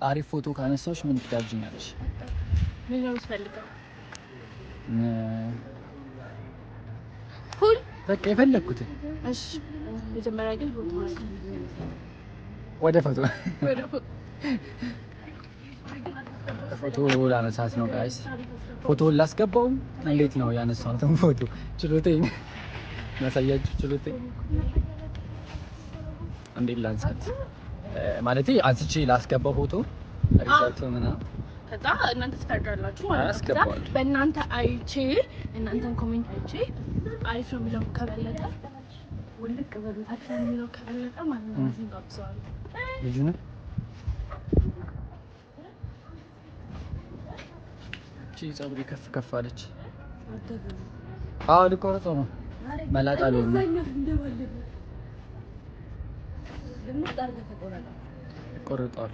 አሪፍ ፎቶ ካነሳሽ ምን ትጋብዥኛለሽ? ምን ነው የምትፈልገው? በቃ የፈለኩትን። እሺ መጀመሪያ ግን ወደ ፎቶ ላነሳት ነው ጋይስ። ፎቶውን ላስገባው እንዴት ነው ያነሳሁትን ፎቶ ችሎታዬን ማሳያችሁ። ችሎታዬን እንዴት ላንሳት ማለቴ አንስቼ ላስገባው ፎቶ ሪዛልቱ ምናምን ከዛ እናንተ ትፈርዳላችሁ ማለት ነው። በእናንተ አይቼ እናንተን ኮሜንት አይቼ አሪፍ ነው የሚለው ከበለጠ ውልቅ በቤታችን የሚለው ከበለጠ ማለት ነው እዚህ ጋብዘዋለሁ። ልጁ ነው ፀጉሬ ከፍ ከፍ አለች። አዎ ልቆርጠው ነው መላጣ ነው ቆርጧል።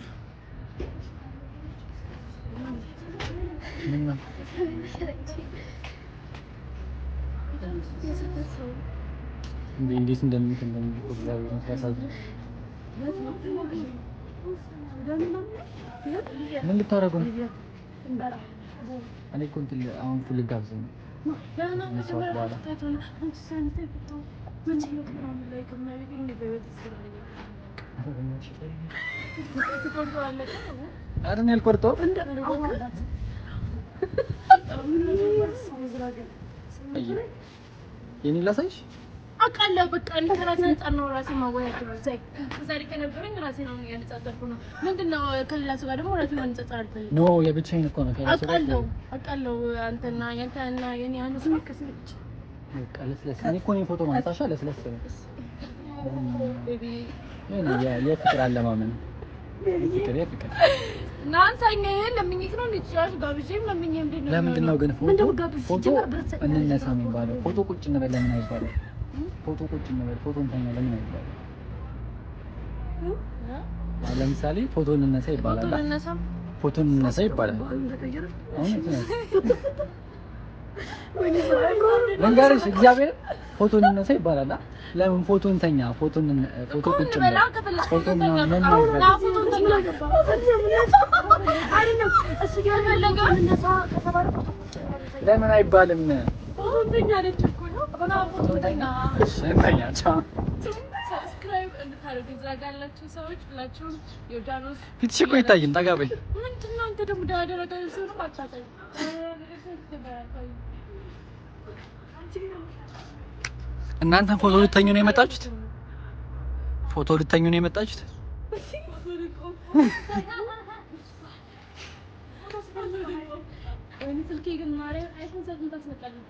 እንዴት ምን ልታረጉ ነው? እኔ እኮ እንትን አሁን ፉል ጋብዝ ነው አረን ያልቆርጠው የኔ ላሳይሽ አቃለ በቃ እንደ ራሴ ነፃ ነው ራሴ ማወያየት ነው። ዛሬ ከነበረኝ ራሴ ነው ያነጻጸርኩ ነው። ምንድነው ከሌላ ሰው ጋር ደግሞ ራሴ ማንጻጸር አልፈልግም። ኖ የብቻዬን እኮ ነው አቃለው አንተና ያንተና የኔ አንዱ ስንከስልች በቃ ለስለስ እኔ እኮ ነው ፎቶ ማንሳሻ ለስለስ ነው ቤቢ የፍቅር አለማመን ፍቅር ናንሳኛ ለምኝት ነው ልጅሽ ጋብዤም ለምኝም እንደው ለምንድን ነው ግን ፎቶ እንነሳ የሚባለው? ፎቶ ቁጭ እንበል ለምን አይባልም? ፎቶ ቁጭ እንበል ፎቶ እንተኛ ለምን አይባልም? ለምሳሌ ፎቶ እንነሳ ይባላል። ፎቶ እንነሳ ይባላል። መንገርሽ እግዚአብሔር ፎቶ እንነሳ ይባላል። ለምን ፎቶ እንተኛ ፎቶ ቁጭ እንበል ፎቶ ምን ነው ለምን አይባልም? ፎቶ እንተኛ አለች እኮ ነው። ፎቶ እንተኛ ሰብስክራይብ እንድታደርጉ ዝራጋላችሁ ሰዎች ብላችሁ ዮርዳኖስ ፊትሽ እኮ ይታይም። ጠጋ በይ። ምንድነው አንተ ደግሞ ዳደረጋ ሰው አጣጣይ እናንተ ፎቶ ልተኙ ነው የመጣችሁት? ፎቶ ልተኙ ነው የመጣችሁት? ስልኬ ግን ማርያም አይፎን 7 ታስመጣለች።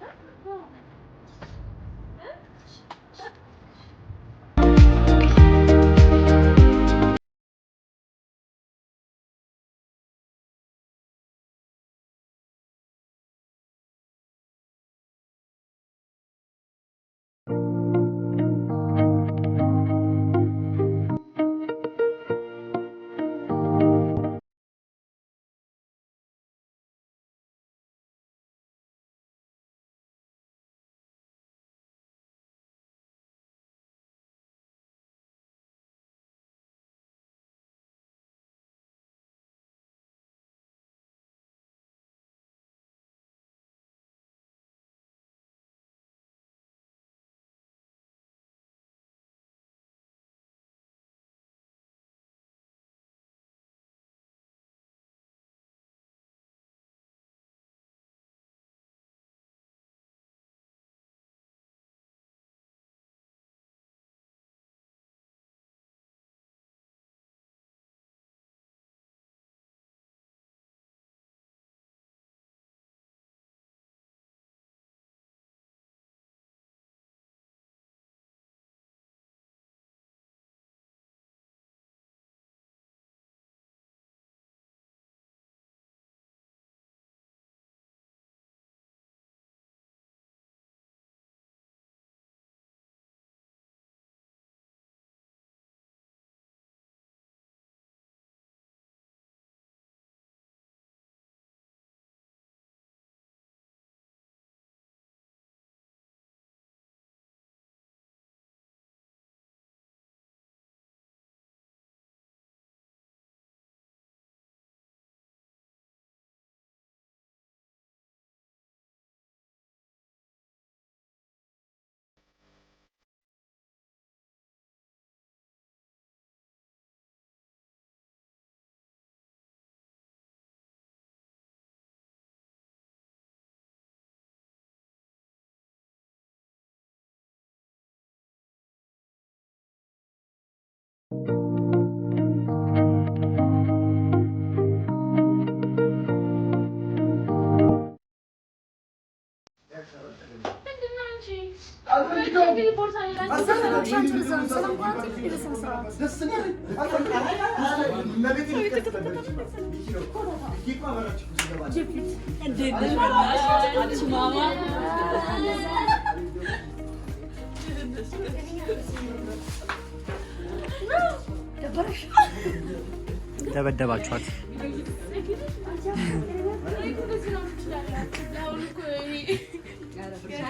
ደበደባችኋት።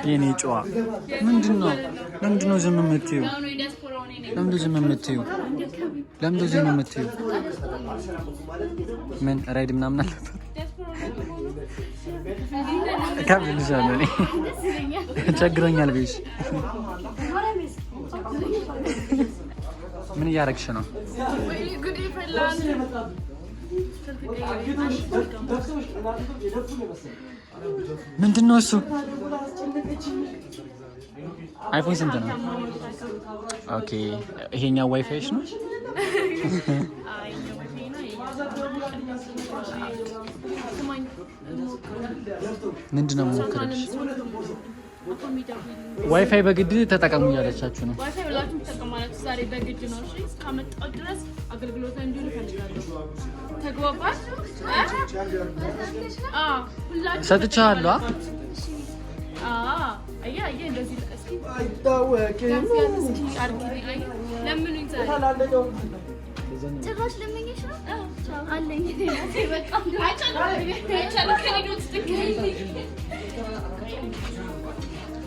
የኔ ጨዋ ምንድነው? ለምንድነው ዝም የምትይው? ለምንድነው ዝም የምትይው? ምን ራይድ ምናምን አለበት? ከብልሻለሁ እኔ ቸግሮኛል ቤሽ። ምን እያደረግሽ ነው? ምንድነው እሱ? አይፎን ስንት ነው? ኦኬ ይሄኛው ዋይፋይሽ ነው? ምንድነው ሞክረሽ? ዋይፋይ በግድ ተጠቀሙ እያለቻችሁ ነው። ዋይፋይ ብላችሁ ተጠቀማላችሁ። ዛሬ በግድ ነው። እሺ እስከመጣው ድረስ አገልግሎት እንዲሁ ፈልጋለሁ። ተግባባን? ሁላችሁ ሰጥቻለሁ። አያ እንደዚህ እስኪ አይታወቅም። እስኪ አርኪልኝ ለምን ይዛል ጭራሽ ለምንሽ ነው አለኝ። በቃ አይቻልም ከሪዶት ትክክል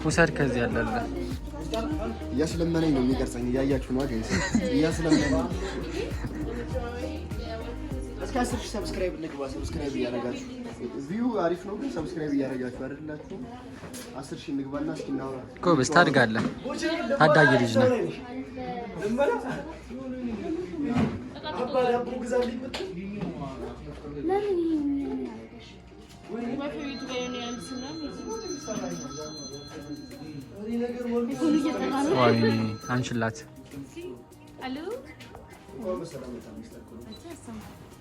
ውሰድ ከዚህ ያለለ እያስለመነኝ ነው የሚቀርጸኝ። እያያችሁ ነው ጋይስ፣ እያስለመነኝ ነው። እስከ 10 ሺህ ሰብስክራይብ እንግባ። ሰብስክራይብ እያደረጋችሁ ቪው አሪፍ ነው፣ ግን ሰብስክራይብ እያደረጋችሁ አይደላችሁ? 10 ሺህ እንግባና እስኪ እናውራ። ጎበዝ ታድጋለህ። ታዳጊ ልጅ ነህ። አንችላት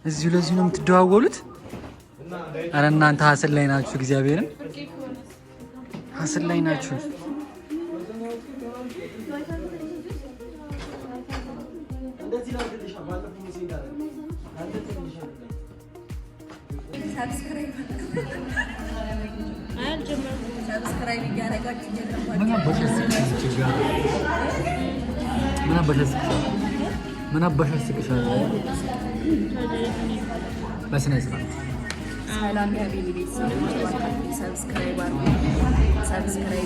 እዚሁ ለዚሁ ነው የምትደዋወሉት። አረ እናንተ ሀስል ላይ ናችሁ። እግዚአብሔርን ሀስል ላይ ናችሁ። ምን አባሻስቅሻል? በስነ ስርዓት ሰላም ያቢኒ ቤተሰቦች ሰብስክራይብ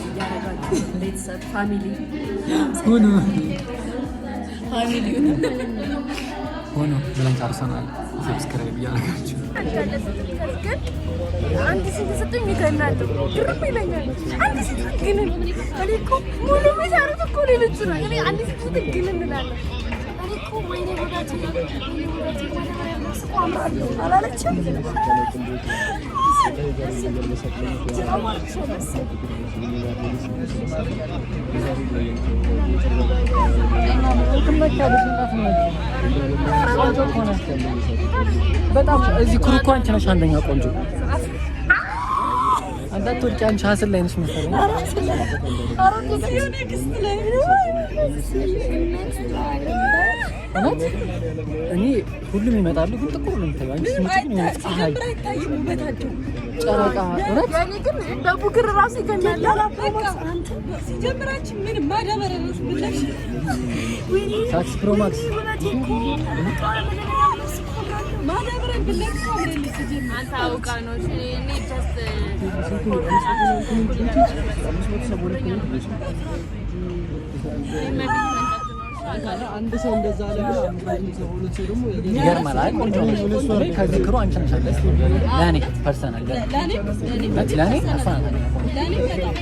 እያደረጋችሁ ቤተሰብ ፋሚሊ ሆኖ ብለን ጨርሰናል። ሰብስክራይብ እያደረጋችሁ አንድ ሴት ሰጥኝ ይገናል ግርም ይለኛል። አንድ ሴት ግን እኔ እኮ ሙሉ መሳረት እኮ ሌሎቹ ነው። እኔ አንድ ሴት ግን እንላለን። እኔ እኮ ወይኔ ወዳጅ አላለችም። በጣም እዚህ ኩርኩ አንቺ ነሽ አንደኛ ቆንጆ። አንዳንድ ወርቂ አንቺ ሀስል ላይ ነሽ መሰለኝ። እኔ ሁሉም ይመጣሉ፣ ግን ጥቁር ነው የምታየው። አንቺ ስምጪ ግን ፀሐይ ጨረቃ እውነት ያኔ ግን በቡግር ራሱ ይገኛል። አንተ ሲጀምራችሁ ምን ማዳበሪያ ነው ብለሽ ሳክስ ፕሮማክስ ማዳበሪያ ብለሽ አንተ አውቃ ነው እኔ ጀስት አንድ ሰው እንደዛ አለ። ይገርማል። አይ ቆንጆ ነው። ከዝክሩ አንቺ ነሽ አለሽ ለኔ ፐርሰናል ለኔ አፋና ለኔ በጣም